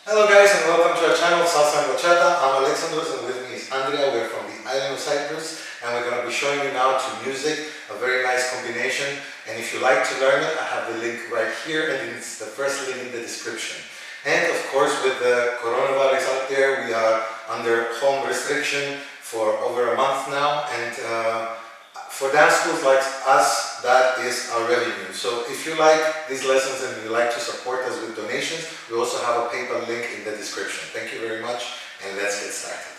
Hello guys and welcome to our channel Salsa VIDEO. I'm Alexandros and with me is Andrea. We're from the Island of Cyprus and we're going to be showing you now to music, a very nice combination, and if you like to learn it, I have the link right here and it's the first link in the description. And of course with the coronavirus out there, we are under home restriction for over a month now, and for dance schools like us, that is our revenue. So if you like these lessons and you like to support us with donations, we also have a PayPal link in the description. Thank you very much and let's get started.